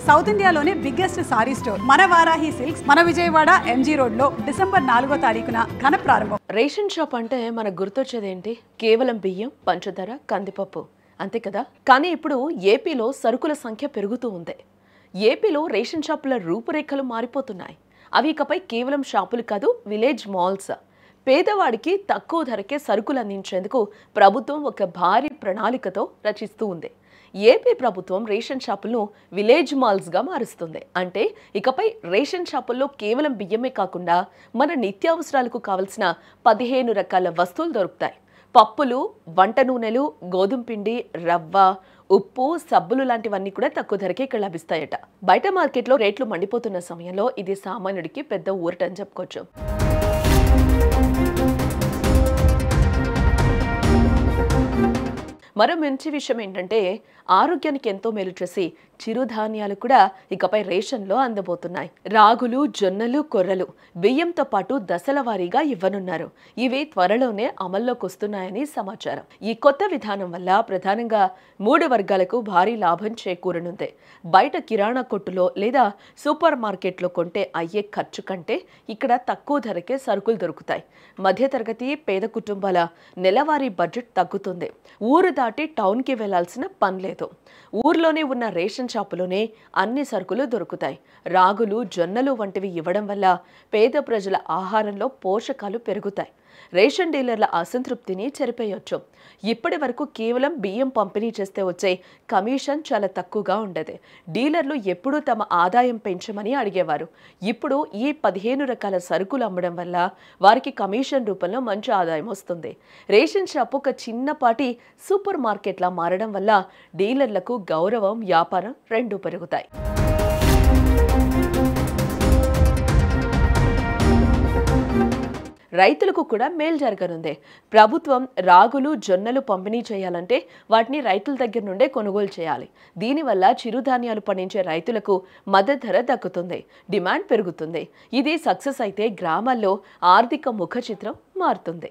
South ఇండియాలోనే biggest sorry store మన Varahi silks మన విజయవాడ ఎంజీ రోడ్ లో డిసెంబర్ 4వ తారీఖున ఘన ప్రారంభం. రేషన్ షాప్ అంటే మనకు గుర్తొచ్చేది ఏంటి? కేవలం బియ్యం, పంచదార, కందిపప్పు అంతే కదా. కానీ ఇప్పుడు ఏపీలో సరుకుల సంఖ్య పెరుగుతూ ఉంది. ఏపీలో రేషన్ షాపుల రూపురేఖలు మారిపోతున్నాయి. అవి ఇకపై కేవలం షాపులు కాదు, విలేజ్ మాల్స్. పేదవాడికి తక్కువ ధరకే సరుకులు అందించేందుకు ప్రభుత్వం ఒక భారీ ప్రణాళికతో రచిస్తూ ఉంది. ఏపీ ప్రభుత్వం రేషన్ షాపులను విలేజ్ మాల్స్గా మారుస్తుంది. అంటే ఇకపై రేషన్ షాపుల్లో కేవలం బియ్యమే కాకుండా మన నిత్యావసరాలకు కావలసిన 15 రకాల వస్తువులు దొరుకుతాయి. పప్పులు, వంట నూనెలు, గోధుమ పిండి, రవ్వ, ఉప్పు, సబ్బులు లాంటివన్నీ కూడా తక్కువ ధరకే ఇక్కడ లభిస్తాయట. బయట మార్కెట్లో రేట్లు మండిపోతున్న సమయంలో ఇది సామాన్యుడికి పెద్ద ఊరటని చెప్పుకోవచ్చు. మరో మంచి విషయం ఏంటంటే ఆరోగ్యానికి ఎంతో మేలు చేసి చిరుధాన్యాలు కూడా ఇకపై రేషన్లో అందబోతున్నాయి. రాగులు, జొన్నలు, కొర్రలు బియ్యంతో పాటు దశల వారీగా ఇవ్వనున్నారు. ఇవి త్వరలోనే అమల్లోకి వస్తున్నాయని సమాచారం. ఈ కొత్త విధానం వల్ల ప్రధానంగా 3 వర్గాలకు భారీ లాభం చేకూరనుంది. బయట కిరాణా కొట్టులో లేదా సూపర్ మార్కెట్లో కొంటే అయ్యే ఖర్చు కంటే ఇక్కడ తక్కువ ధరకే సరుకులు దొరుకుతాయి. మధ్యతరగతి పేద కుటుంబాల నెలవారీ బడ్జెట్ తగ్గుతుంది. ఊరు దాటి టౌన్కి వెళ్లాల్సిన పని లేదు. ఊర్లోనే ఉన్న రేషన్ షాపులోనే అన్ని సరుకులు దొరుకుతాయి. రాగులు, జొన్నలు వంటివి ఇవ్వడం వల్ల పేద ప్రజల ఆహారంలో పోషకాలు పెరుగుతాయి. రేషన్ డీలర్ల అసంతృప్తిని చెరిపేయొచ్చు. ఇప్పటి వరకు కేవలం బియ్యం పంపిణీ చేస్తే వచ్చే కమిషన్ చాలా తక్కువగా ఉండేది. డీలర్లు ఎప్పుడూ తమ ఆదాయం పెంచమని అడిగేవారు. ఇప్పుడు ఈ 15 రకాల సరుకులు అమ్మడం వల్ల వారికి కమిషన్ రూపంలో మంచి ఆదాయం వస్తుంది. రేషన్ షాప్ ఒక చిన్నపాటి సూపర్ మార్కెట్లా మారడం వల్ల డీలర్లకు గౌరవం, వ్యాపారం రెండూ పెరుగుతాయి. రైతులకు కూడా మేలు జరగనుంది. ప్రభుత్వం రాగులు, జొన్నలు పంపిణీ చేయాలంటే వాటిని రైతుల దగ్గర నుండే కొనుగోలు చేయాలి. దీనివల్ల చిరుధాన్యాలు పండించే రైతులకు మద్దతు ధర దక్కుతుంది, డిమాండ్ పెరుగుతుంది. ఇది సక్సెస్ అయితే గ్రామాల్లో ఆర్థిక ముఖ చిత్రం మారుతుంది.